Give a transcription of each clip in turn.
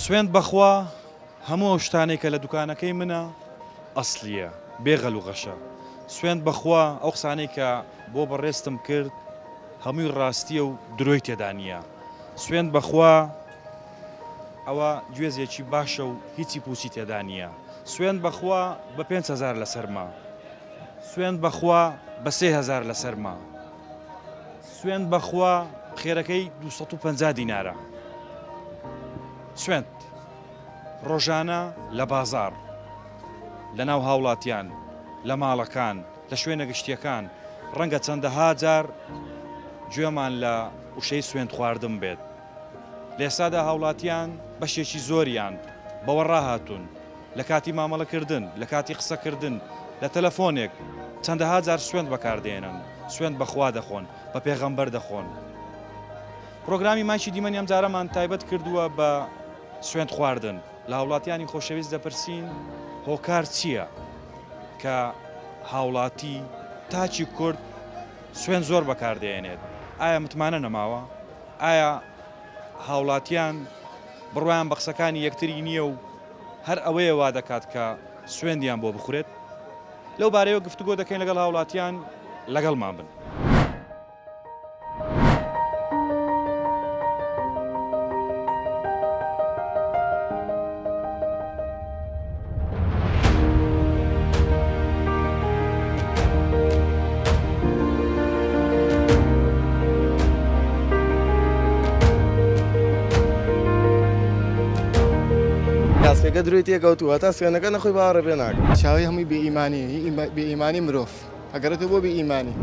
سوێند بەخوا هەموو ئەو شتانێک کە لە دوکانەکەی منە ئەسلیە بێغەل و غەشە. سوێند بەخوا ئەو قسانەی کە بۆ بەڕێستم کرد هەمووی ڕاستیە و درۆی تێدا نییە. سوێند بەخوا ئەوە گوێزێکی باشە و هیچی پوچی تێدا نییە. سوێند بەخوا بە 5,000 لەسەرما. سوێند بەخوا بە 3,000 لەسەرما. سوێند بەخوا خێرەکەی 250 دینارە. سوێند ڕۆژانە لە بازار، لە ناو هاوڵاتیان، لە ماڵەکان، لە شوێنە گشتیەکان ڕەنگە چەندەها جار گوێمان لە وشەی سوێند خواردن بێت. لێسادا هاوڵاتیان بەشێکی زۆریان بەوە ڕاهاتون لە کاتی مامەڵەکردن، لە کاتی قسەکردن، لە تەلەفۆنێک چەندەها جار سوێند بەکاردێنن، سوێند بەخوا دەخۆن، بە پێغەمبەر دەخۆن. پرۆگرامی مایکی دیمەنی ئەم جارەمان تایبەت کردووە بە سوێند خواردن. لە هاوڵاتیانی خۆشەویست دەپرسین هۆکار چییە کە هاوڵاتی تاچی کورد سوێند زۆر بەکاردێنێت؟ ئایا متمانە نەماوە؟ ئایا هاوڵاتیان بڕوایان بە قسەکانی یەکتری نییە و هەر ئەوەیە وا دەکات کە سوێندیان بۆ بخورێت؟ لەو بارەیەوە گفتوگۆ دەکەین لەگەڵ هاوڵاتیان، لەگەڵمان بن. کاسێکە دروی تێکەوتووە تا سوێنەکە نەخۆی باوەڕە پێ ناکەم. چاوی هەمووی بێئیمانی مرۆڤ ئەگەرێتەوە بۆ بێئیمانی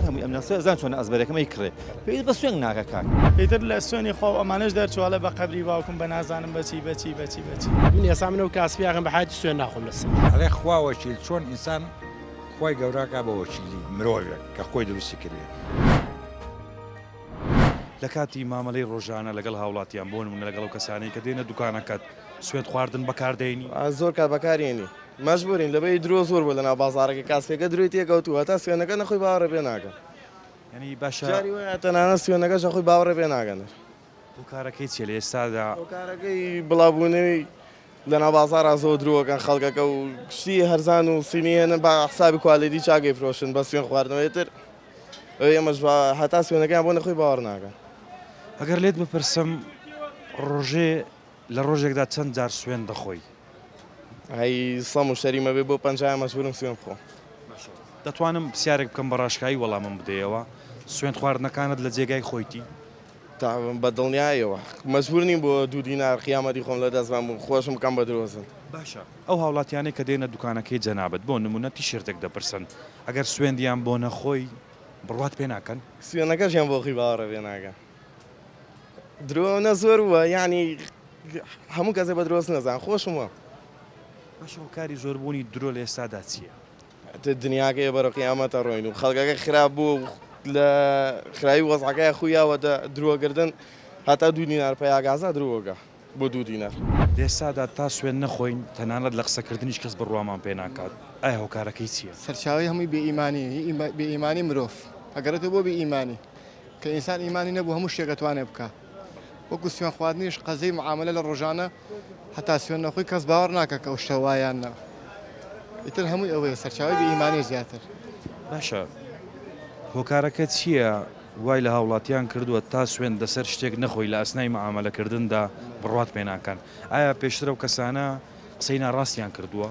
هەمووی ئەم زان چۆن ئەزبەرەکەمەی کڕێ پێی بە سوێن ناکە کاک. پێتر لە سوێنی خۆ ئەمانەش دەرچوالە بە قەبری باوکم بە نازانم بەچی من ێسا منە و کاسپیاغم بە حاتی سوێن ناخۆم لەسەر ئەڵێ خواوەچیل چۆن ئینسان خۆی گەوراکە بە وەچیلی مرۆڤێک کە خۆی دروستی کردێت. لە کاتی مامەلەی ڕۆژانە لەگەڵ هاوڵاتیان بۆ نمونە لەگەڵ ئەو کەسانەی کە دێنە دوکانەکەت سوێند خواردن بەکاردێنی؟ زۆر کات بەکارێنی مەجبورین لەبەی درۆ زۆر بۆ لەناو بازارەکە کاسپێکە دروی تێکەوتووە تا سوێنەکە نەخۆی باوەڕە پێ ناکەم. یعنی باشە جاری وایە تەنانە سوێنەکەش خۆی باوەڕە پێ ناگەنێت. هۆکارەکەی چیە لە ئێستادا؟ هۆکارەکەی بڵاوبوونەوەی لەناو بازارە زۆر درۆکەن خەڵکەکە و شتی هەرزان و سینیێنن بە حسابی کوالیتی چاگەی فرۆشن بە سوێن خواردنەوەی تر ئێمەش هەتا سوێنەکەیان بۆ نەخۆی باوەڕ ناکەن. ئەگەر لێت بپرسم ڕۆژێ لە ڕۆژێکدا چەند جار سوێن دەخۆی؟ هەی سەم و شەریمە بێ بۆ 50 مەجبورم سوێن بخۆم. دەتوانم پرسیارێک بکەم بە ڕاشکایی وەڵامم بدەیەوە سوێند خواردنەکانت لە جێگای خۆیتی؟ بە دڵنیایەوە مەجبور نیم بۆ 2 دینار خیامەتی خۆم لە دەستمان بوو خۆشم بکەم بە درۆزن. باشە ئەو هاوڵاتیانەی کە دێنە دوکانەکەی جەنابەت بۆ نمونە تیشرتێک دەپرسن ئەگەر سوێندیان بۆ نەخۆی بڕوات پێ ناکەن؟ سوێنەکەشیان بۆ خۆی باوەڕە پێ ناکەن. درۆ نە زۆر وە یعنی هەموو کەسێ بە درۆست نەزان خۆشمە. باشە هۆکاری زۆربوونی درۆ لە ئێستادا چییە؟ دنیاکەیە بەرە قیامەتە ڕۆین و خەڵکەکە خراپ بوو لە خراوی وەزعەکەی خویاوەتە درۆگردن هەتا 2 دینار پەیاگازا درۆگە بۆ 2 دینار. لێستادا تا سوێن نەخۆین تەنانەت لە قسەکردنیش کەس بڕوامان پێ ناکات. ئایا هۆکارەکەی چییە؟ سەرچاوی هەمووی بێئیمانی مرۆڤ ئەگەرێتەوە بۆ بێئیمانی کە ئینسان ئیمانی نەبوو هەموو شتێک دەتوانێت بکە. وەکو سوێن خواردنیش قەزەی معاملە لە ڕۆژانە هەتا سوێن نەخۆی کەس باوەڕ ناکە کە ئەو شتە وایانە. ئیتر هەمووی ئەوەیە سەرچاوی بێئیمانی زیاتر. باشە هۆکارەکە چییە وای لە هاوڵاتیان کردووە تا سوێن دەسەر شتێک نەخۆی لە ئەسنای معاملەکردندا بڕوات پێ ناکەن؟ ئایا پێشترە و کەسانە قسەی ناڕاستیان کردووە؟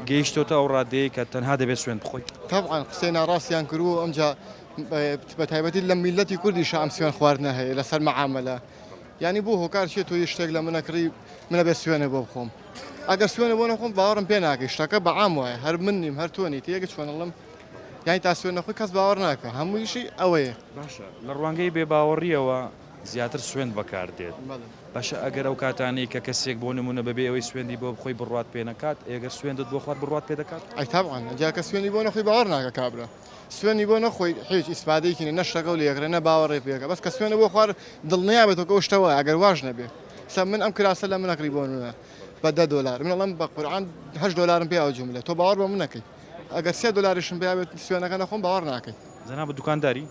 گەیشتۆتە ئەو ڕادەیە کە تەنها دەبێت سوێن بخۆیت؟ طبعاً قسەی ناڕاستیان کردووە ئەمجا بە تایبەتی لە میلەتی کوردیش ئەم سوێن خواردنە هەیە لەسەر مەعاملە. یعنی بۆ هۆکار چێت تۆ شتێک لە منەکڕی منە بێ سوێنە بۆ بخۆم. ئەگەر سوێنە بۆ نەخۆم باوەڕم پێ ناکەی شتەکە بەعام وایە هەر من نیم هەر تۆنی تێگە چۆنەڵم یانی تا سوێن نەخۆی کەس باوەڕ ناکە هەموویشی ئەوەیە. باشە لە ڕوانگەی بێباوەڕیەوە زیاتر سوێن بەکاردێت. باشە ئەگەر ئەو کاتانەی کە کەسێک بۆ نمونە بەبێ ئەوەی سوێندی بۆ بخۆی بڕوات پێ نەکات ئێگەر سوێندت بۆ خوارد بڕوات پێ دەکات؟ ئەی طبعاً جا کە سوێنی بۆ نەخۆی باوەڕ ناکە کابرا سوێنی بۆ نەخۆی هیچ ئیسپادەیەکی نەشتەکە و لێگرە نە باوەڕێ پێەکە بەس کە سوێنە بۆ خوارد دڵنیابێتەوە کە شتەوە ئەگەر واژ نەبێ سە من ئەم کراسە لە منەکڕی بۆ نونە بە $10 منەڵم بە قورعان $8 پێ ئەو جملە تۆ باوەڕ بە من نەکەی ئەگەر $3 پێیاوێت سوێنەکە نەخۆم باوەڕ ناکەی. جەنابە دوکانداری؟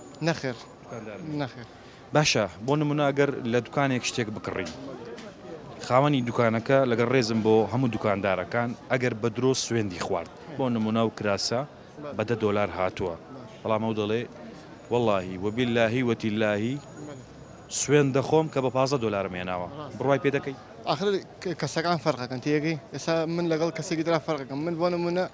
خاوەنی دوکانەکە لەگەڵ ڕێزم بۆ هەموو دوکاندارەکان ئەگەر بە درۆ سوێندی خوارد بۆ نمونە و کراسە بە $10 هاتووە بەڵام ئەو دەڵێ واللهی وەبیللاهی وەتیللاهی سوێن دەخۆم کە بە $15 مێناوە بڕوای پێ دەکەی آخر کەسەکان فەرقەکەن تێگەی ئێستا من لەگەڵ کەسێکی درا فەرقەکەم من بۆ نمونە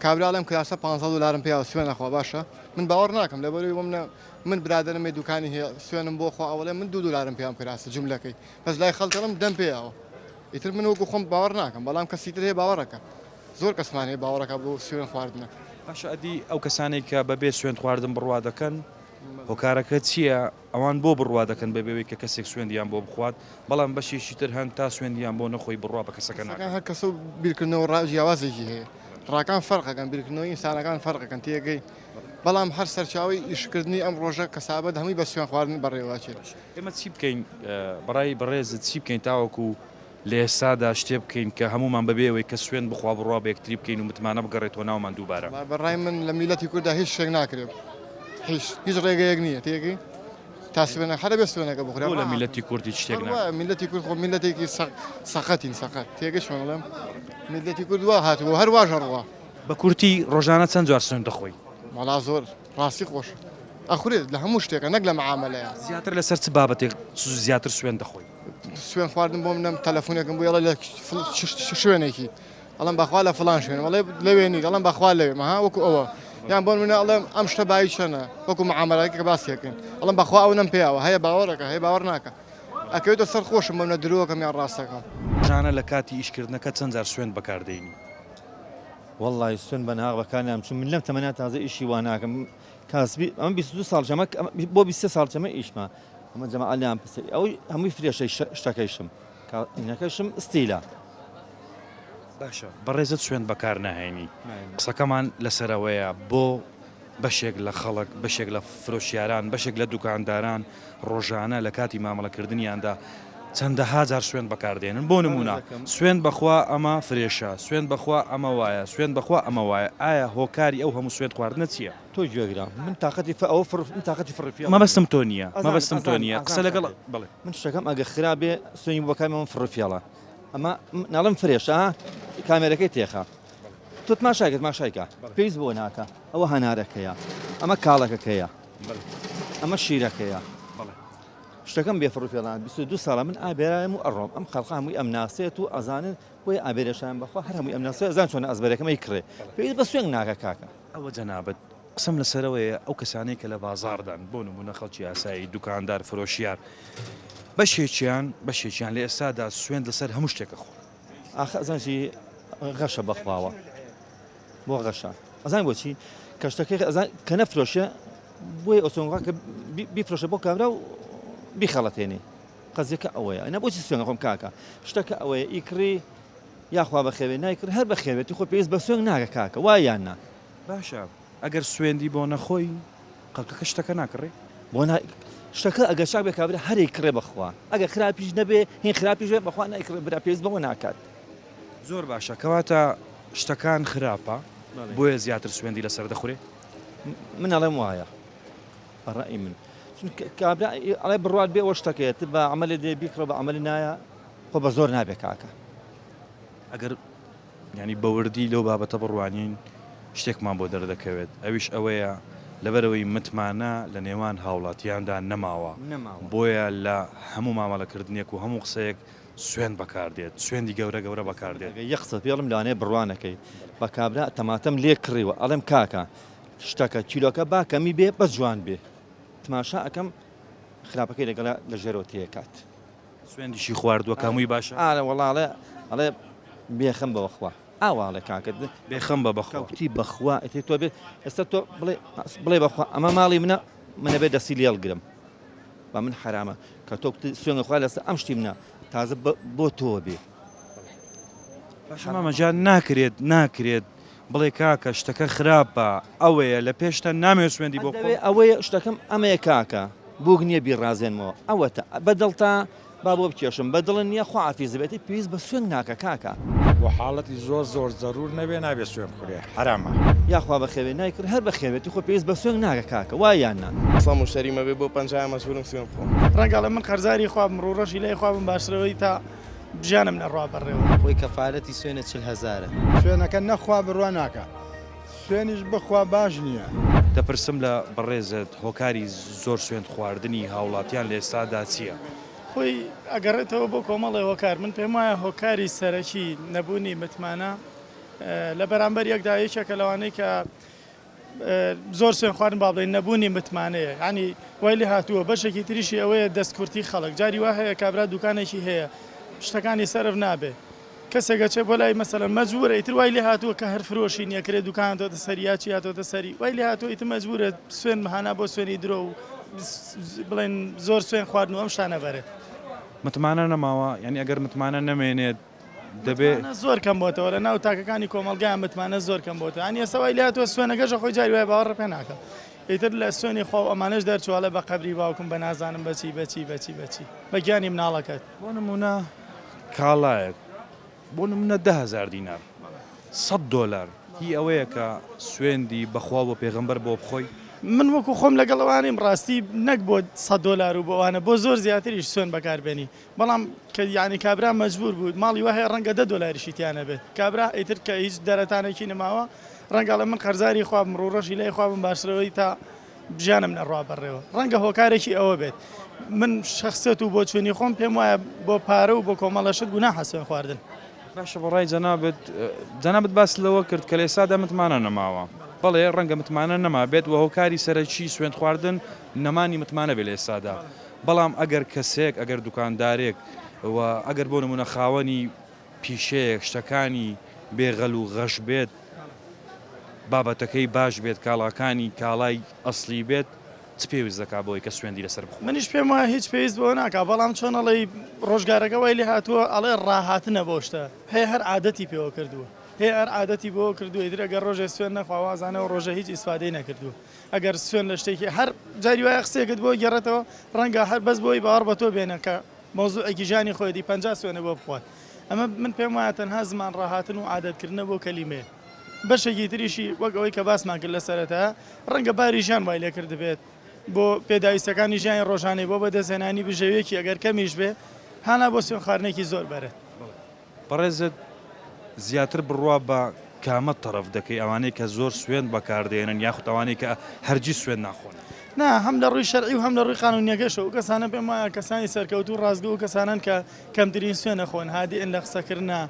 کابرالم کراسە $15 پیاوە سوێن نەخوا باشە من باوەڕ ناکەم لەبەرەوەی وەمنە من برادرمێ دوکانی هەیە سوێنم بۆ خوا ئەوڵێ من $2 پیام کراسە جملەکەی بەس لای خەڵکەڵم دەم پێیەوە ئیتر من وەکو خۆم باوەڕ ناکەم بەڵام کەسی تر هەیە باوەڕەکە زۆر کەسمان هەیە باوەڕەکە بۆ سوێن خواردنە باشە ئەدی ئەو کەسانێک کە بەبێ سوێن خواردن بڕوا دەکەن هۆکارەکە چییە ئەوان بۆ بڕوا دەکەن بەبێەوەی کە کەسێک سوێندیان بۆ بخوات بەڵام بەشێکی تر هەن تا سوێندیان بۆ نەخۆی بڕوا بە کەسەکە ناکەن هەر کەسە و بیرکردنەوە ڕاجیاوازێکی هەیە ڕاکان فەرقەکەن بیرکردنەوەی ئینسانەکان فەرقەکەن تێگەی بەڵام هەر سەرچاوی ئیشکردنی ئەم ڕۆژە کەسابەت هەمووی بە سوێن خواردن بەڕێوەچێت ئێمە چی بکەین بەڕای بەڕێزت چی بکەین تاوەکو لە ئێستادا شتێ بکەین کە هەمومان بەبێەوەی کە سوێن بخوا بڕوا بە یەکتری بکەین و متمانە بگەڕێتەوە ناومان دووبارە بەڕای من لە میلەتی کووردا هیچ شتێک ناکرێت هیچ ڕێگەیەک نییە تێگەی تا سوێنە هەرە بێ سوێنەکە بخورێ لە میلەتی کوردی شتێک میلەتی کورد خۆ میلەتێکی سەقەتین سەقەت تێگەی شۆڵم میلەتی کورد وا هاتووە هەر واژە ڕوا بە کورتی ڕۆژانە چەند جار سوێن دەخۆی مەڵا زۆر ڕاستی خۆش ئەخورێت لە هەموو شتێکە نەک لە معاملەیە زیاتر لەسەر چ بابەتێک زیاتر سوێن دەخۆی سوێن خواردن بۆ منم تەلەفۆنێکم بۆ لە شوێنێکی ئەڵم بەخوا لە فلان شوێن وڵێ لەوێنی ئەڵم بەخوا لەوێ مەها وەکو ئەوە یان بۆ منە ئەڵێم ئەم شتە بای چەنە وەکو معاملەیەکە باسیەکەین ئەڵم بەخوا ئەو نەم پێیاوە هەیە باوەڕەکە هەیە باوەڕ ناکە ئەکەوێتە سەر خۆشم بەمنە درۆکەم یان ڕاستەکەم ژانە لە کاتی ئیشکردنەکە چەند جار سوێن بەکاردەینی والله سوێن بەناغ بەکانیان چون من لەم تەمەنا تازە ئیشی وا ناکەم کاسبی ئەمە 22 ساڵ جەمە بۆ 23 ساڵ جەمە ئیشمە ئەمە جەمە ئەلیان پسەری ئەوەی هەمووی فرێشەی شتەکەیشم ئینەکەشم ستیلە باشە بەڕێزت سوێن بەکار ناهێنی قسەکەمان لەسەرەوەیە بۆ بەشێک لە خەڵک بەشێک لە فرۆشیاران بەشێک لە دوکانداران ڕۆژانە لە کاتی مامەڵەکردنیاندا چەندەها جار سوێن بەکاردێنن بۆ نمونە سوێن بەخوا ئەمە فرێشە سوێن بەخوا ئەمە وایە سوێن بەخوا ئەمە وایە ئایا هۆکاری ئەو هەموو سوێن خواردنە چییە تۆ گوێگرا من تااقەتی ئەوە من تااقەتی فڕفی مەبەستم تۆ نییە مەبەستم تۆ نییە قسە لەگەڵ بڵێ من شتەکەم ئەگە خراپێ سوێنی بەکارم من فڕفیاڵە ئەمە ناڵم فرێشە کامێرەکەی تێخە تۆت ماشایکت ماشایکە پێیز بۆ ناکە ئەوە هەنارەکەیە ئەمە کاڵەکەکەیە ئەمە شیرەکەیە شتەکەم بێفڕفێڵان 22 ساڵە من ئابێرایم و ئەڕۆم ئەم خەڵق هەمووی ئەم ناسێت و ئەزانن بۆی ئابێرەشان بەخوا هەر هەمووی ئەم ناسێت ئەزان چۆن ئەزبەرەکەمەی کڕێ پێویست بە سوێن ناکە کاکە ئەوە جەنابەت قسم لەسەرەوەیە ئەو کەسانەی کە لە بازاردان بۆ نمونە خەڵکی ئاسایی دوکاندار فرۆشیار بەشێکیان لە ئێستادا سوێن لەسەر هەموو شتێکە خۆ ئاخە ئەزانشی غەشە بەخواوە بۆ غەشە ئەزان بۆچی کە شتەکەی کە نەفرۆشە بۆی ئۆسۆنغا کە بیفرۆشە بۆ کابرا و بیخەڵەتێنێ قەزیەکە ئەوەیە ئەنا بۆچی سوێنە خۆم کاکە شتەکە ئەوەیە ئیکڕی یاخوا بەخێوێ نایکرد هەر بەخێوێتی خۆ پێویست بە سوێن ناکە کاکە وایان نا باشە ئەگەر سوێندی بۆ نەخۆی قەڵکەکە شتەکە ناکڕێ بۆ شتەکە ئەگەر شاک بێ کابرا هەرێک کڕێ بەخوا ئەگەر خراپیش نەبێ هین خراپیش بێ بەخوا نایکڕێ برا پێویست بەوە ناکات زۆر باشە کەواتە شتەکان خراپە بۆیە زیاتر سوێندی لەسەر دەخورێ من ئەڵێم وایە بەڕای من کابرا ئەڵێ بڕوات بێ ئەوە شتەکەێت بە عملێ دێ بیکڕە بە عملی نایە خۆ بە زۆر نابێ کاکە ئەگەر ینی بەوردی لەو بابەتە بڕوانین شتێکمان بۆ دەردەکەوێت ئەویش ئەوەیە لەبەرەوەی متمانە لە نێوان هاوڵاتیاندا نەماوە بۆیە لە هەموو مامەڵەکردنێک و هەموو قسەیەک سوێن بەکاردێت سوێندی گەورە بەکاردێت یەخسە پێڵم لەوانەیە بڕوانەکەی بە کابرا تەماتەم لێ کڕیوە ئەڵێم کاکە شتەکە چیلۆکە باکەمی بێ بەس جوان بێ تماشا ئەەکەم خراپەکەی لەگەڵ لە ژێرەوە تێکات سوێندیشی خواردووە کامووی باشە ئاە وەڵاڵێ ئەڵێ بێخەم بەوەخوا ئاواڵێ کاکرد بێخەم بە بەخەوتی بەخوا تۆ بێت ئێستا تۆ بڵێ بەخوا ئەمە ماڵی منە بێت دەسی لێڵگرم با من حرامە کە تۆ سوێنەخوا لەسەر ئەم شتی منە تازە بۆ تۆ بێ باشەمەمەجان ناکرێت بڵێ کاکە شتەکە خراپە ئەوەیە لە پێشتە نامێ سوێندی بۆ ئەوەیە شتەکەم ئەمەیە کاکە بووک نییە بیڕازێنمەوە ئەوەتە بەدڵتا با بۆ بکێشم بەدڵن نییە خواعافیز بێتی پێویست بە سوێن ناکە کاکە بۆ حاڵەتی زۆر زەرور نەبێ نابێت سوێن بخورێ حرامە یاخوا بەخێوێ نایکرد هەر بەخێوێتی خۆ پێویست بە سوێن ناکە کاکە وایان نا سا مشتریمە بێ بۆ 50 مەجبورم سوێن بخۆم ڕەنگە لە من قەرزاری خوابم ڕوڕەشی لای خوابم باشترەوەی تا بژیانم نەڕوا بەڕێوە. خۆی کەفاەتی سوێنە 40,000 سوێنەکە نەخوا بڕوا ناکە سوێنیش بخوا باش نییە. دەپرسم لە بەڕێزت هۆکاری زۆر سوێند خواردنی هاوڵاتیان لە ئێستادا چییە؟ خۆی ئەگەڕێتەوە بۆ کۆمەڵی هۆکار من پێم وایە هۆکاری سەرەکی نەبوونی متمانە لە بەرامبەر یەکدا یەکێکە لەوانەی کە زۆر سوێن خواردن با بڵێن نەبوونی متمانەیە ینی وای لێ هاتووە بەشێکی تریشی ئەوەیە دەستکورتی خەڵک جاری وا هەیە کابرا دوکانێکی هەیە شتەکانی سەرف نابێ کەسێکە چێ بۆ لای مەسەلەن مەجبورە ئیتر وای لێ هاتووە کە هەر فرۆشی نییەکرێ دوکان تۆتە سەریاچی هاتۆتە سەری وای لێ هاتووە ئیتر مەجبورە سوێن مەهانا بۆ سوێنی درۆ و بڵێن زۆر سوێن خواردن و ئەم شتانە بەرێت متمانە نەماوە یعنی ئەگەر متمانە نەمێنێت دەبێت زۆر کەم بۆتەوە لە ناو تاکەکانی کۆمەلگایان متمانە زۆر کەم بۆتە ئەنی ئێستا وای لێ هاتووە سوێنەکەشە خۆی جاری وای باوەڕ پێ ناکە ئیتر لە سوێنی خۆ ئەمانەش دەرچوالە بە قەبری باوکم بە نازانم بەچی بە گیانی مناڵەکەت بۆ نمونە کاڵایەک بۆ نمونە 10,000 دینار 100 دلار هی ئەوەیە کە سوێندی بەخوا بۆ پێغەمبەر بۆ بخۆی من وەکو خۆم لەگەڵەوانیم ڕاستی نەک بۆ 100 دلار و بۆوانە بۆ زۆر زیاتریش سوێن بەکاربێنی بەڵام کە یعنی کابرا مەجبور بوو ماڵی وهەیە ڕەنگە 10 دلاریشی تیانە بێت کابرا ئیتر کە هیچ دەرەتانێکی نەماوە ڕەنگە لە من قەرزاری خوابم ڕوڕەشی لای خوابم باشترەوەی تا بژیانم نەڕوا بەڕێوە ڕەنگە هۆکارێکی ئەوە بێت من شخصێت و بۆ چوێنی خۆم پێم وایە بۆ پارە و بۆ کۆمەڵەشت گوناحە سوێن خواردن باشە بەڕای جەنابەت باس لەوە کرد کە لە ئێستادا متمانە نەماوە بەڵێ ڕەنگە متمانە نەما بێت و هۆکاری سەرەکی سوێند خواردن نەمانی متمانە بێت لە ئێستادا بەڵام ئەگەر کەسێک ئەگەر دوکاندارێک و ئەگەر بۆ نمونە خاوەنی پیشەیەک شتەکانی بێغەل و غەش بێت بابەتەکەی باش بێت کاڵاکانی کاڵای ئەسلی بێت چ پێویست دەکا بۆی کە سوێندی لەسەر بخۆ منیش پێم وایە هیچ پێویست بۆ ناکا بەڵام چۆن ئەڵێ ڕۆژگارەکە وای لێ هاتووە ئەڵێ ڕاهاتنە بۆ شتە هەیە هەر عادەتی پێوە کردووە هەیە هەر عادەتی بۆ کردووە ئیتر ئەگەر ڕۆژێ سوێن نەخواوازانەوە ڕۆژە هیچ ئیسفادەی نەکردووە ئەگەر سوێن لە شتێکی هەر جاری وایە قسێکت بۆ گەڕێتەوە ڕەنگە هەر بەس بۆی باوەڕ بە تۆ بێنە کە مۆزوعێکی ژانی خۆیدی 50 سوێنە بۆ بخوات ئەمە من پێم وایە تەنها زمان ڕاهاتن و عادەتکردنە بۆ کەلیمەیە بەشێکی تریشی وەک ئەوەی کە باسمان کرد لە سەرەتا ڕەنگە باری ژیان وای لێ کرد بێت بۆ پێداویستەکانی ژیانی ڕۆژانەی بۆ بەدەستهێنانی بژەوەیەکی ئەگەر کەمیش بێ هانا بۆ سوێن خواردنێکی زۆر بەرێت بەڕێزت زیاتر بڕوا بە کامە تەرەف دەکەی ئەوانەی کە زۆر سوێن بەکاردێنن یاخود ئەوانەی کە هەرگی سوێن ناخۆن نا هەم لە ڕووی شەرعی و هەم لە ڕووی قانونیەکەشە و کەسانە پێم وایە کەسانی سەرکەوتو و ڕازگە و کەسانن کە کەمترین سوێنە خۆن هادیئن لە قسەکردنا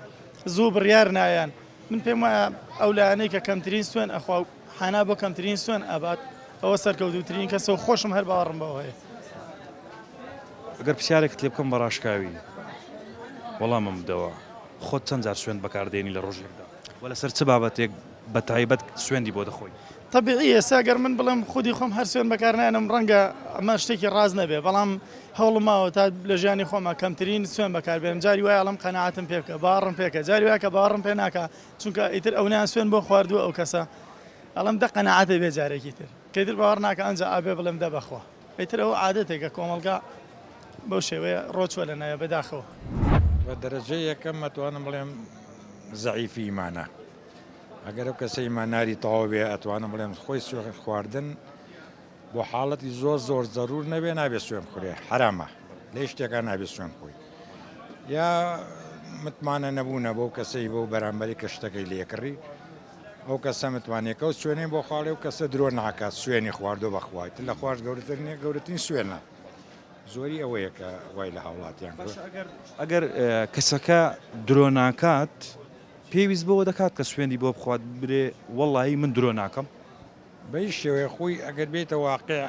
زوو بڕیار نایەن من پێم وایە ئەو لایەنەی کە کەمترین سوێن ئەخوا حانا بۆ کەمترین سوێن ئەبات ئەوە سەرکەوتوترین کەسە و خۆشم هەر باوەڕم بەوە هەیە ئەگەر پرسیارێکت لێ بکەم بەڕاشکاوی وەڵامم بدەوە خۆت چەند جار سوێن بەکاردێنی لە ڕۆژێکدا وە لەسەر چ بابەتێک بە تایبەت سوێندی بۆ دەخۆی طبیعیە ساگەر من بڵێم خودی خۆم هەر سوێن بەکارنانم ڕەنگە ئەمە شتێکی ڕاز نەبێ بەڵام هەوڵم ماوە تا لە ژیانی خۆمە کەمترین سوێن بەکاربێنم جاری وایە ئەڵم قەناعەتم پێ بکە باڕم پێکە جاری وایە کە باڕم پێ ناکە چونکە ئیتر ئەونیان سوێن بۆ خواردووە ئەو کەسە ئەڵم دە قەناعەتە بێ جارێکی تر کەیتر باوەڕ ناکە ئەنجا ئابێ بڵێم دە بەخوا ئیتر ئەوە عادەتێکە کۆمەڵگا بەو شێوەیە ڕۆچوە لە نایە بەداخەوە بە دەرەجەی یەکەم مەتوانم بڵێم زەعیفی ئیمانە ئەگەر ئەو کەسە ئیماناری تەواو بێ ئەتوانم بڵێم خۆی سوێن خواردن بۆ حاڵەتی زۆر زەرور نەبێ نابێت سوێن خورێ حرامە لێ شتێکان نابێت سوێن خۆی یا متمانە نەبوونە بۆ کەسەی بۆ بەرامبەری کە شتەکەی لێکڕی ئەو کەسە متوانێکە و سوێنەی بۆ خاڵێ و کەسە درۆ ناکات سوێنی خواردۆ بەخوایت لە خوارد گەورەتر نیە گەورەترین سوێنە زۆری ئەوەیە کە وای لە هاوڵاتیان ئەگەر کەسەکە درۆ ناکات پێویست بەوە دەکات کە سوێندی بۆ بخوات برێ وەڵی من درۆ ناکەم بەی شێوەیە خۆی ئەگەر بێتە واقع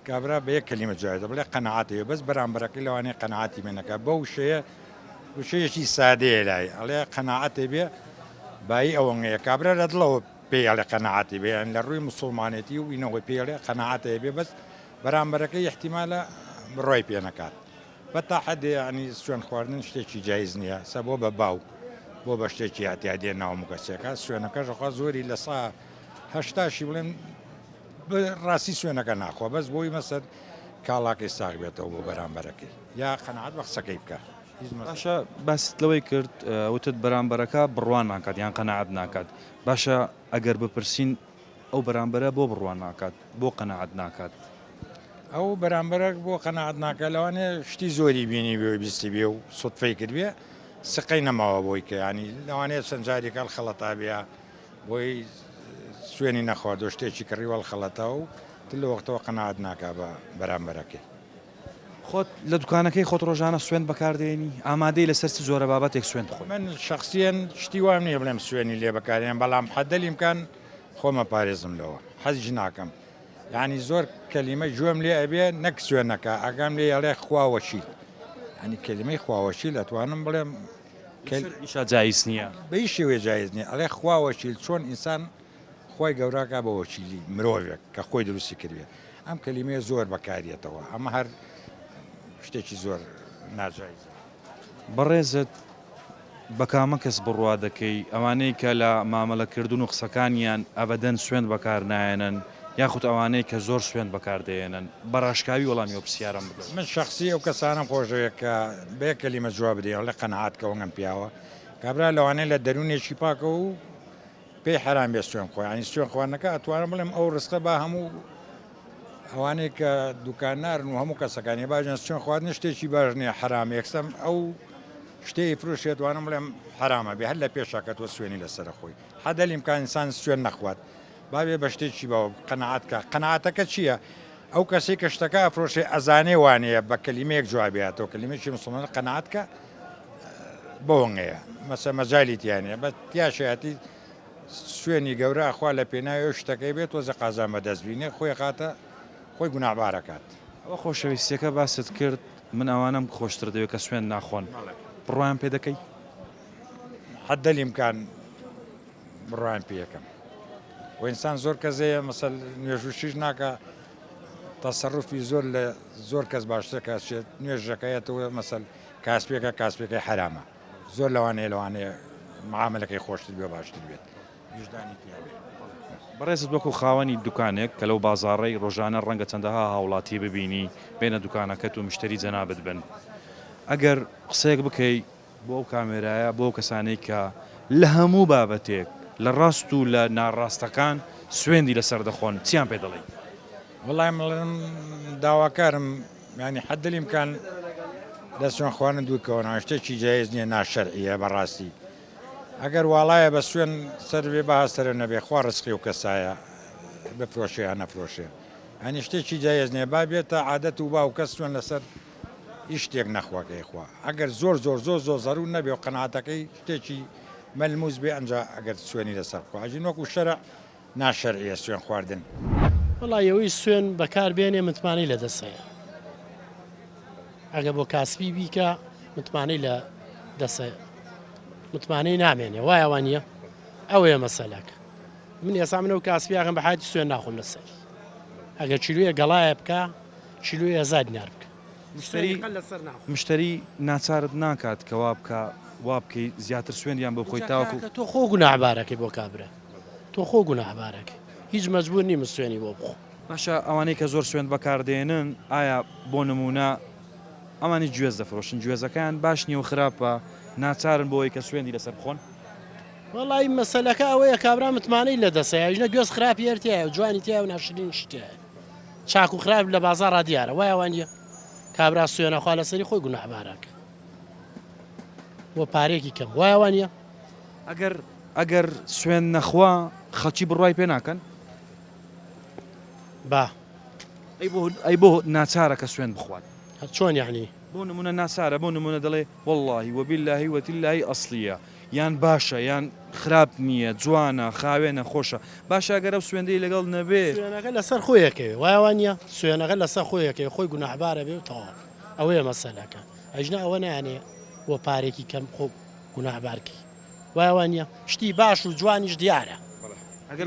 کابرا بە یەک کەلیمە جایدە بڵێ قەنەعاتەیە بەس بەرامبەرەکەی لەوانەیە قەنەعاتی بێنەکە بەو وشەیەکی سادەیە لای ئەڵێ قەنەعاتێ بێ بای ئەوەیە کابرا لە دڵەوە پێڵێ قەنەعاتی بێن لە ڕووی مسلمانێتی و ئینەوەی پێڵێ قەنەعاتەیە بێ بەس بەرامبەرەکەی احتیمالە ڕۆی پێ نەکات بە تا حەدێ ینی سوێن خواردن شتێکی جایز نییە سە بۆ بە باو بۆ بە شتێکی هاتیادێ ناو مکەسێکە سوێنەکەژەخوا زۆری لە سا هەشتاشی بڵێن ڕاستی سوێنەکە ناخوا بەس بۆی مەسەر کاڵاکەی ساغ بێتەوە بۆ بەرامبەرەکەی یا قەنەعات بە قسەکەی بکە باشە باست لەوەی کرد وتت بەرامبەرەکە بڕوان ناکات یان قەنەعات ناکات باشە ئەگەر بپرسین ئەو بەرامبەرە بۆ بڕوان ناکات بۆ قەنەعات ناکات ئەو بەرامبەرێک بۆ قەنەعەت ناکە لەوانێ شتی زۆری بینی بێ بیستی بێ و سوتفەی کردبێ سقەی نەماوە بۆی کە ینی لەوانەیە چەند جارێکە خەڵەتا بێ بۆی سوێنی نەخواردۆ شتێکی کڕیوەڵ خەڵەتە و لە وەختەوە قەنەعەت ناکا بە بەرامبەرەکەی. خۆت لە دوکانەکەی خۆت ڕۆژانە سوێن بەکاردێنی ئامادەی لەسەر زۆرە بابەتێک سوێن بخۆی؟ من شخصیان شتی وام نییە بڵێم سوێنی لێ بەکارێن بەڵام حەدەلیم کان خۆمە پارێزم لەوە حەزیش ناکەم ینی زۆر کەلیمە گوێم لێ ئەبێ نەک سوێنەکە ئەگەم لێ ئەڵێ خواوەشیل ینی کەلیمەی خواوەشیل ئەتوانم بڵێم ئیشا جایز نییە بەی شێوێ جایز نییە ئەڵێ خواوەشیل چۆن ئینسان خۆی گەوراکە بە وەکیلی مرۆڤێک کە خۆی دروستی کردوێ ئەم کەلیمەیە زۆر بەکارێتەوە ئەمە هەر شتێکی زۆر ناجایز. بەڕێزت بە کامە کەس بڕوا دەکەی ئەوانەی کە لە مامەلەکردن و قسەکانیان ئەبەدەن سوێن بەکار نایەنن یاخود ئەوانەی کە زۆر سوێن بەکاردێنن بەڕاشکاوی وەڵامی ئەو پرسیارم بدەن. من شخصی ئەو کەسانم خۆشەوەیە کە بێ کەلیمە جواب بدەیە لە قەنەعات کە وەنگەم پیاوە کابرا لەوانەیە لە دەروونێکی پاکە و پێی حرام بێ سوێن خۆ ینی سوێن خواردنەکە ئەتوانم بڵێم ئەو ڕستە با هەموو ئەوانەی کە دوکاننارن و هەموو کەسەکانی باژن سوێن خواردن شتێکی باش نییە حرام یەکسەم ئەو شتەی فرۆشێتوانم بڵێم حرامە بێ هەر لە پێشاکە تۆ سوێنی لەسرە خۆی حەدەلیم کە ئینسان سوێن نەخوات بابێ بە شتێکی باوە قەنەعاتکە قەنەعاتەکە چییە؟ ئەو کەسی کە شتەکە ئەفرۆشێ ئەزانێ وانەیە بە کەلیمەیەک جوابێتەوە کەلیمەیەکی مسلمان قەنەعاتکە بۆنگەیە مەسە مەجای تیانە بە تیاشەتی سوێنی گەورە ئەخوا لە پێناوی شتەکەی بێت تۆزە قازان بەدەستبینێ خۆی خاتە خۆی گوناحبارەکات. ئەوە خۆشەویستیەکە باست کرد من ئەوانم خۆشتر دەوێت کە سوێن ناخۆن بڕوایان پێ دەکەی؟ حەدەلیم کان بڕوایان پێەکەم و ئینسان زۆر کەسەیە مەسەل نوێژوشیش ناکە تەسەڕوفی زۆر لە زۆر کەس باشتر کەسێت نوێژەکەیەتەوە مەسەل کاسپێکە کاسپێکی حرامە زۆر لەوانەیە معاملەکەی خۆشتر بێ باشتر بێت وجدانی پیاوێت. بەڕێزت وەکو خاوەنی دوکانێک کە لەو بازاڕەی ڕۆژانە ڕەنگە چەندەها هاوڵاتی ببینی بینە دوکانەکەت و مشتری جەنابەت بن ئەگەر قسەیەک بکەی بۆ ئەو کامێرایە بۆ ئەو کەسانەی کە لە هەموو بابەتێک لە ڕاست و لە ناڕاستەکان سوێندی لەسەر دەخۆن چیان پێ دەڵێ؟ وڵای مڵم داواکارم ینی حەدەلیم کان لە سوێن خواردن دووکەوە شتێکی جایز نییە ناشەرعیە بەڕاستی ئەگەر واڵایە بە سوێن سەر بێ بەهاستەرە نەبێ خوا ڕزقی و کەسایە بفرۆشێ یان نەفرۆشێ هەنی شتێکی جایز نییە با بێتە عادەت و با و کەس سوێن لەسەر هیچ شتێک نەخواکەی خوا ئەگەر زۆر زەرور نەبێ و قەنەعاتەکەی شتێکی مەلموس بێ ئەنجا ئەگەر سوێنی لەسەر خوا ئەجین وەکو شەرع ناشەرعیە سوێن خواردن. وڵای ئەوەی سوێن بەکاربێنێ متمانەی لە دەسەیە ئەگە بۆ کاسبی بیکە متمانەی لە دەسەیە متمانەی نامێنێ وایە وانە ئەوەیە مەسەلەکە من ئێسا منە و کاسبیاغم بە حاتی سوێن ناخۆم لەسەر ئەگەر چیلویە گەڵایە بکە چیلویە زاد نار بکە مشتری ناچارت ناکات کە وا بکەی زیاتر سوێنیان بۆ خۆی تاوەکو تۆ خۆ گوناحبارەکەی بۆ کابرا تۆ خۆ گوناحبارەکەی هیچ مەجبور نیم سوێنی بۆ بخۆ. باشە ئەوانەی کە زۆر سوێن بەکاردێنن ئایا بۆ نمونە ئەمانی گوێز دەفرۆشن گوێزەکان باش نیە و خراپە ناچارن بۆی کە سوێندی لەسەر بخۆن؟ وڵی مەسەلەکە ئەوەیە کابرا متمانەی لە دەسەیە ژنە گوێز خراپی هەرتیایە و جوانی تیا و ناشرین شتیایە چاک و خراپ لە بازاڕ دیارە وایە وانە کابرا سوێنەخوا لەسەری خۆی گوناحبارەکە بۆ پارێکی کەم وایە وانە ئەگەر سوێن نەخوا خەڵکی بڕوای پێ ناکەن با ئەی بۆ ناچارە کە سوێن بخوات چۆن یعنی بۆ نمونە ناسارە بۆ نمونە دەڵێ وەڵڵاهی وەبیللاهی وەتیللاهی ئەسڵیە یان باشە یان خراپ نییە جوانە خاوێنە خۆشە باشە ئەگەر ئەو سوێندەی لەگەڵ نەبێ سوێنەکە لەسەر خۆیەکەوێ وایە وانە سوێنەکە لەسەر خۆیەکەوێ خۆی گوناحبارە بێ و تەواو ئەوەیە مەسەلەکە ئەژنە ئەوە نانێ بۆ پارێکی کەم خۆ گوناحبارکی وایە وانە شتی باش و جوانیش دیارە. ئەگەر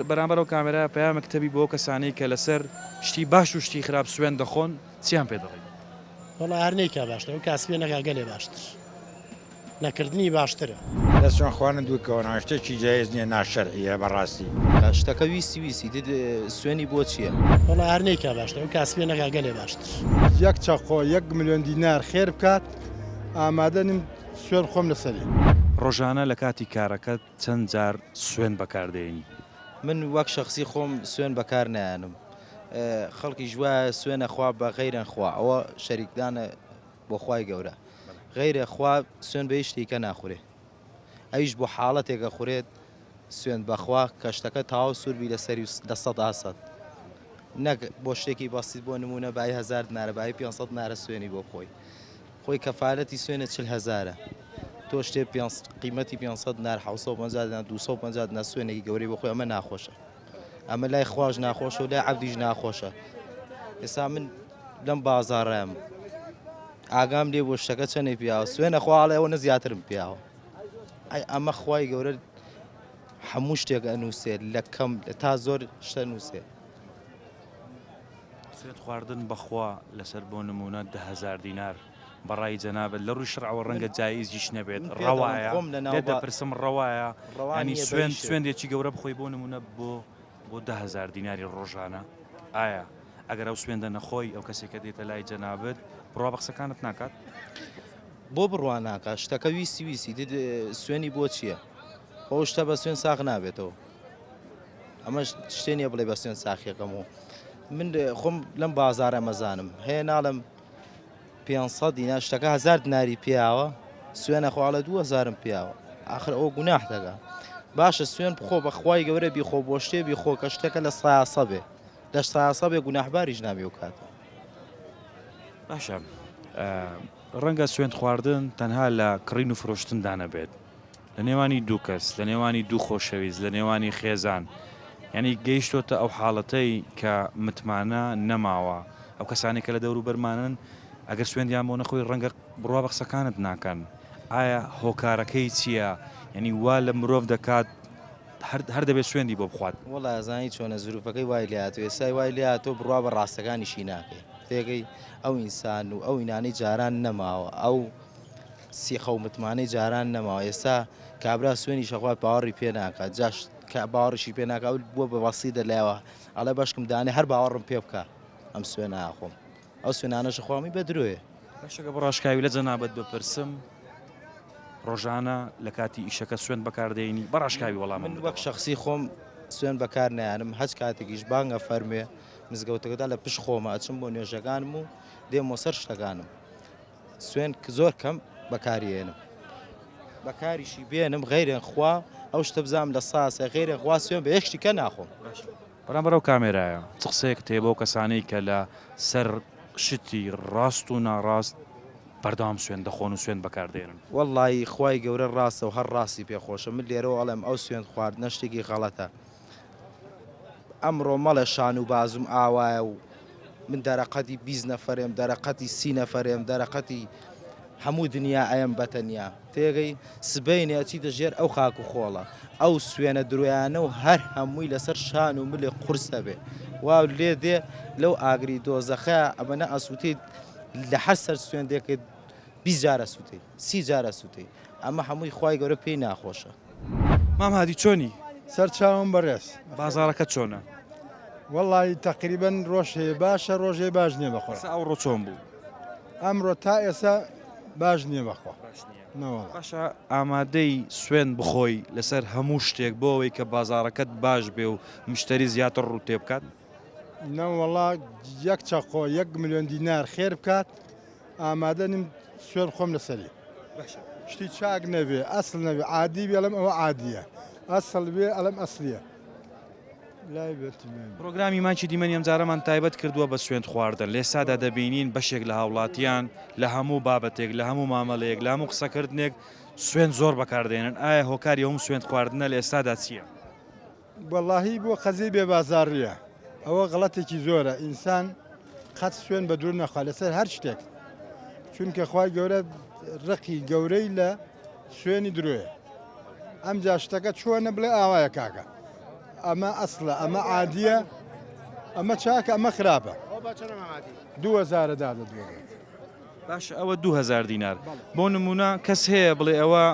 بەرامبەر ئەو کامێرا پەیامە کتەبی بۆ کەسانەی کە لەسەر شتی باش و شتی خراپ سوێن دەخۆن چیان پێ دەڵێ؟ وەڵای هەرنێکە باشتر و کاسبێ نەگەلێ باشتر نەکردنی باشترە لە سوێن خواردن دووکەوە شتێکی جایز نییە ناشەرعیە بەڕاستی شتەکە ویسی سوێنی بۆ چییە؟ وەڵای هەرنێکە باشتر و کاسبێ نەگەلێ باشتر یەک چەقۆ 1 ملیۆن دینار خێر بکات ئامادە نیم سوێن خۆم لەسەری. ڕۆژانە لە کاتی کارەکەت چەند جار سوێن بەکاردێنی؟ من وەک شخصی خۆم سوێن بەکار نایانم خەڵکی ژوایە سوێنە خوا بە غەیرەن خوا ئەوە شەریکدانە بۆ خوای گەورە غەیرە خوا سوێن بە هیچ شتێکە ناخورێ ئەویش بۆ حاڵەتێکە خورێت سوێن بەخوا کە شتەکە تاوا سووربی لەسەری لە 100 نەک بۆ شتێکی بەسیت بۆ نمونە بای 1000 دینارە بای 500 دینارە سوێنی بۆ خۆی کەفالەتی سوێنە 40,000 تۆ شتێ قیمەتی 500 دینار 750 دینار 250 دینار سوێنێکی گەورەی بۆ خۆی ئەمە ناخۆشە ئەمە لای خواش ناخۆشە و لای عەبدیش ناخۆشە ئێستا من لەم بازاڕەم ئاگام لێ بۆ شتەکە چەندێ پیاوە سوێنە خوا ئەڵێ ئەوە نەزیاترم پیاوە ئەمە خوای گەورە هەموو شتێک ئەنووسێت لە کەم تا زۆر شتە نووسێت سوێن خواردن بەخوا لەسەر بۆ نمونە 10,000 دینار بەڕای جەنابەت لە ڕووی شەرعەوە ڕەنگە جاییزیش نەبێت ڕەوایە دەپرسم ڕەوایە ینی سوێندێکی گەورە بخۆی بۆ نمونە بۆ 10,000 دیناری ڕۆژانە ئایا ئەگەر ئەو سوێندە نەخۆی ئەو کەسێکە دێتە لای جەنابەت بڕوا بە قسەکانت ناکات بۆ بڕوان ناکە شتەکە ویسی سوێنی بۆ چییە؟ خۆ شتە بە سوێن ساغ نابێتەوە ئەمە شتێنیە بڵێ بە سوێن ساخیەکەم و من خۆم لەم بازارە مەزانم هەیە ناڵم 500 دینار شتەکە 1000 دیناری پیاوە سوێنە خواڵە 2000 پیاوە ئاخر ئەوە گوناح دەگا باشە سوێن بخۆ بەخوای گەورە بیخۆ بۆ شتێ بیخۆ کە شتەکە لە سایاسە بێ لە سایاسە بێ گوناحباریش نابێ و کاتە باشە ڕەنگە سوێن خواردن تەنها لە کڕین و فرۆشتندا نەبێت لە نێوانی دوو کەس لە نێوانی دوو خۆشەویست لە نێوانی خێزان ینی گەیشتۆتە ئەو حاڵەتەی کە متمانە نەماوە ئەو کەسانی کە لە دەور و بەرمانن ئەگەر سوێندیان بۆ نەخۆی ڕەنگە بڕوا بە قسەکانت ناکەن ئایا هۆکارەکەی چییە یعنی وا لە مرۆڤ دەکات هەر دەبێت سوێندی بۆ بخوات وەڵا ئەزانی چۆنە زروفەکەی وای لاتوێ ئێسای وای لاتۆ بڕوا بە ڕاستەکانیشی ناکەی تێگەی ئەو ئینسان و ئەو ئینانەی جاران نەماوە ئەو سیخە و متمانەی جاران نەماوە ئێستا کابرا سوێنی شەخوات باوەڕی پێ ناکات جاش کە باوەڕیشی پێ ناکات بووە بە بەسی دەلایەوە ئەڵێ بەشکم دانێ هەر باوەڕم پێ بکە ئەم سوێنە ئاخۆم ئەو سوێنانەش خوامی بەدرۆیە باشەکە بەڕاشکاوی لە جەنابەت بپرسم ڕۆژانە لە کاتی ئیشەکە سوێن بەکاردێنی بەڕاشکاوی وەڵام من وەک شخصی خۆم سوێن بەکار نایانم هەچ کاتێکیش بانگە فەرمێ مزگەوتەکەدا لە پشت خۆمە ئەچم بۆ نوێژەکانم و دێمەوە سەر شتەکانم سوێن زۆر کەم بەکاریێنم بەکاریشی بێنم غەیرێن خوا ئەو شتە بزانم لە ساسە غەیرێن خوا سوێن بە یەکشتی کە ناخۆم بەرامبەر ئەو کامێرایە چ قسەیەک تێ بۆ کەسانەی کە لە سەر شتی ڕاست و ناڕاست بەردەوام سوێن دەخۆن و سوێن بەکاردێنن وەڵڵی خوای گەورە ڕاستە و هەر ڕاستی پێخۆشە من لێرەوە ئەڵێم ئەو سوێن خواردنە شتێکی غەڵەتە ئەمڕۆ مەڵە شان و بازم ئاوایە و من دەرەقەتی 20 نەفەرێم دەرەقەتی 30 نەفەرێم دەرەقەتی هەموو دنیا ئەم بەتەنیا تێگەی سبەینێ چیتە ژێر ئەو خاک و خۆڵە ئەو سوێنە درۆیانە و هەر هەمووی لەسەر شان و ملێ قورسە بێ واو لێ دێ لەو ئاگری دۆزەخە ئەمەنە ئەسووتیت لە هەر سەر سوێن دێکێت 20 جارە سووتەی 30 جارە سووتەی ئەمە هەمووی خوای گەورە پێی ناخۆشە مام هادی چۆنی سەر چاوم بەڕێز بازارەکە چۆنە وەڵی تقریبەن ڕۆژ هەیە باشە ڕۆژێ باش نییە بەخۆ ئەوڕۆ چۆن بوو ئەمڕۆ تا ئێستا باش نییە بەخۆ باشە ئامادەی سوێن بخۆی لەسەر هەموو شتێک بۆەوەی کە بازارەکەت باش بێ و مشتری زیاتر ڕوو تێ بکات نەوەڵا یەک چەقۆ 1 ملیۆن دینار خێر بکات ئامادە نیم سوێن خۆم لەسەری شتی چاک نەبێ ئەسڵ نەبێ عادی بێڵم ئەوە عادیە ئەسڵ بێ ئەلم ئەسلیە لای بێتمێن پرۆگرامی مانچی دیمەنی ئەمجارەمان تایبەت کردووە بە سوێن خواردن لێسادا دەبینین بەشێک لە هاوڵاتیان لە هەموو بابەتێک لە هەموو مامەڵەیەک لە هەموو قسەکردنێک سوێن زۆر بەکاردێنن ئایا هۆکاری هەموو سوێن خواردنە لە ئێستادا چییە؟ وەڵاهی بۆ قەزی بێ بازاڕیە ئەوە غەڵەتێکی زۆرە ئینسان قەت سوێن بە دوور نەخوا لەسەر هەر شتێک چونکە خوای گەورە ڕقی گەورەی لە سوێنی درۆیە ئەم جا شتەکە چۆنە بڵێ ئاوایە کاکە ئەمە ئەسڵە ئەمە عادیە ئەمە چاکە ئەمە خراپە 2000 دادەدوێ باش ئەوە 2000 دینار بۆ نمونە کەس هەیە بڵێ ئەوە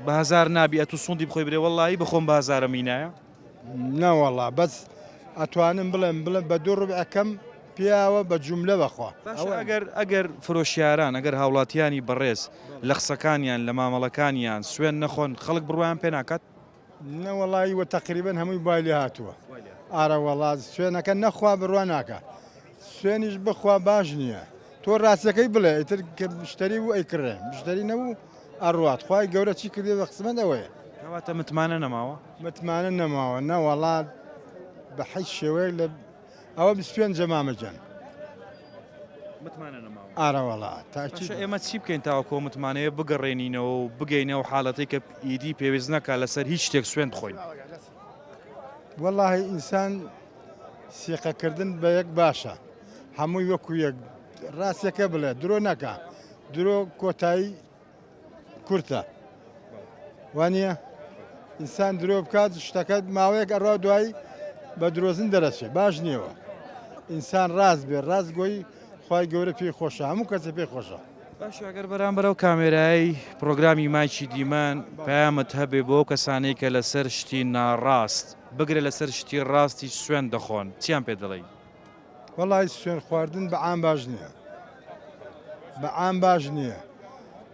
بە هزار نابی ئەتو سوندی بخۆی برێ وەڵی بخۆم بە هزارە مینایە نەوەڵا بەس ئەتوانم بڵێم بە 2 ڕوبعەکەم پیاوە بە جوملە بەخوا ئەگەر فرۆشیاران ئەگەر هاوڵاتیانی بەڕێز لە قسەکانیان لە مامەڵەکانیان سوێن نەخۆن خەڵک بڕوایان پێ ناکات نەوەڵی وە تەقریبن هەمووی بای لێ هاتووە ئارە وەڵا سوێنەکە نەخوا بڕوا ناکە سوێنیش بخوا باش نییە تۆ ڕاستەکەی بڵێ ئیتر کە مشتری بوو ئەیکڕێ مشتری نەبوو ئەڕوات خوای گەورە چی کردێ بە قسمەت ئەوەیە کەواتە متمانە نەماوە متمانە نەماوە نەوەڵات بە حەیث شێوەیە لە ئەوە 25 جەمامەجان متمانە نەماوە ئارە وەڵا باشە تاکی ئێمە چی بکەین تاوەکۆ متمانەیە بگەڕێنینەوە و بگەینەوە حاڵەتی کە ئیدی پێویست نەکا لەسەر هیچ شتێک سوێن خۆین واللهی ئینسان سیقەکردن بە یەک باشە هەمووی وەکو یەک ڕاستیەکە بڵێ درۆ نەکە درۆ کۆتایی کورتە وانە ئینسان درۆ بکات شتەکەت ماوەیەک ئەڕوا دوایی بە درۆزن دەرەچێت باش نییەوە ئینسان ڕاست بێ ڕاست گۆی خی گەورە پێی خۆشە هەموو کەسە پێی خۆشە باش ئەگەر بەرامبەرەو کامێرایی پرۆگرامی مایکی دیمان پامت هەبێ بۆ کەسانەی کە لەسەر شتی ناڕاست بگرە لەسەر شتی ڕاستی سوێن دەخۆن چیان پێ دەڵێ وەڵی سوێن خواردن بە عام باش نییە بە عام باش نییە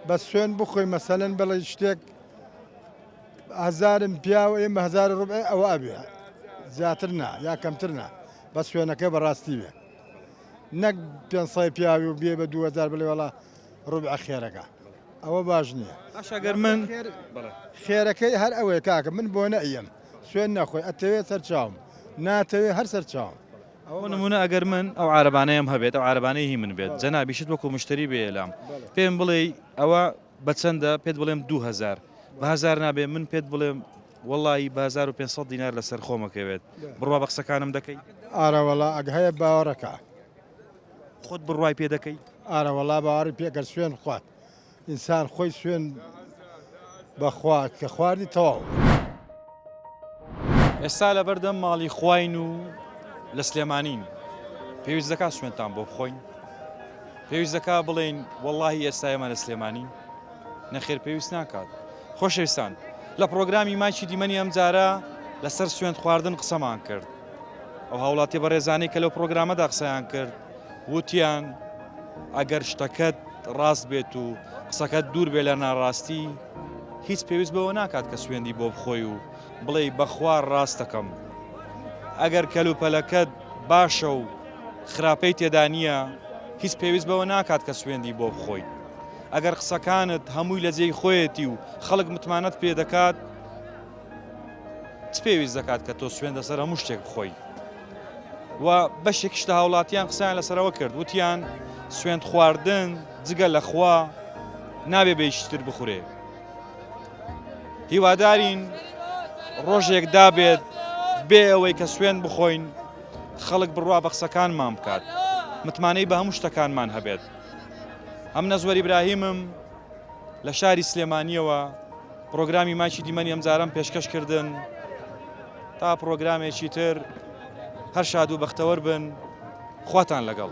بە سوێن بخۆی مەسەلەن بڵێ شتێک هزارم پیاوە ئێمە 1000 ڕوبێ ئەوە ئەبێ زیاتر نا یا کەمتر نا بە سوێنەکە بەڕاستی بێ نەک 500 پیاوی و بێ بە 2000 بڵێ وڵا ڕوبع خێرەکە ئەوە باش نییە ئەگەر من خێرەکەی هەر ئەوەیە کاکە من بۆ نەئیم سوێن نەخۆی ئەتەوێت سەر چاوم ناتەوێ هەر سەر چاوم ئەو نمونە ئەگەر من ئەو عربانەیەم هەبێت ئەو عربانەی هی من بێت جەنابیشت وەکو مشتری بێلام پێم بڵێ ئەوە بە چەندە پێت بڵێم 2000 بە 1000 نابێ من پێت بڵێم وەڵی 1500 دینار لەسەر خۆمەکەوێت بڕوا بە قسەکانم دەکەی ئارەوەڵا ئەگ هەیە باوەڕەکە خۆت بڕوای پێ دەکەی ئارەوەڵا باوەڕی پێگەر سوێن خوات ئینسان خۆی سوێن بەخوات کە خواردی تەواو ئێستا لە بەردەم ماڵی خواین و لە سلێمانین پێویست دەکا سوێنتان بۆ بخۆین پێویست دەکا بڵێن وەڵی ئێستا ئێمە لە سلێمانین نەخێر پێویست ناکات خۆشەویستان لە پرۆگرامی مایکی دیمەنی ئەم جارە لەسەر سوێن خواردن قسەمان کرد ئەو هاوڵاتی بەڕێزانەی کە لەو پرۆگرامەدا قسەیان کرد وتیان ئەگەر شتەکەت ڕاست بێت و قسەکەت دوور بێ لە ناڕاستی هیچ پێویست بەوە ناکات کە سوێندی بۆ بخۆی و بڵێ بەخوا ڕاست دەکەم ئەگەر کەلوپەلەکەت باشە و خراپەی تێدا نییە هیچ پێویست بەوە ناکات کە سوێندی بۆ بخۆی ئەگەر قسەکانت هەمووی لە جێی خۆیەتی و خەڵک متمانەت پێ دەکات چ پێویست دەکات کە تۆ سوێن لەسەر هەموو شتێک بخۆی و بەشێک شتە هاوڵاتیان قسەیان لەسەرەوە کرد وتیان سوێند خواردن جگە لە خوا نابێ بەیشتر بخورێ هیوادارین ڕۆژێک دابێت بێ ئەوەی کە سوێن بخۆین خەڵک بڕوا بە قسەکانمان بکات متمانەی بە هەموو شتەکانمان هەبێت ئەم نەزوەر ئیبراهیمم لە شاری سلێمانیەوە پرۆگرامی مایکی دیمەنی ئەمجارەم پێشکەش کردن تا پرۆگرامێکی تر هەر شاد و بەختەوەر بن خواتان لەگەڵ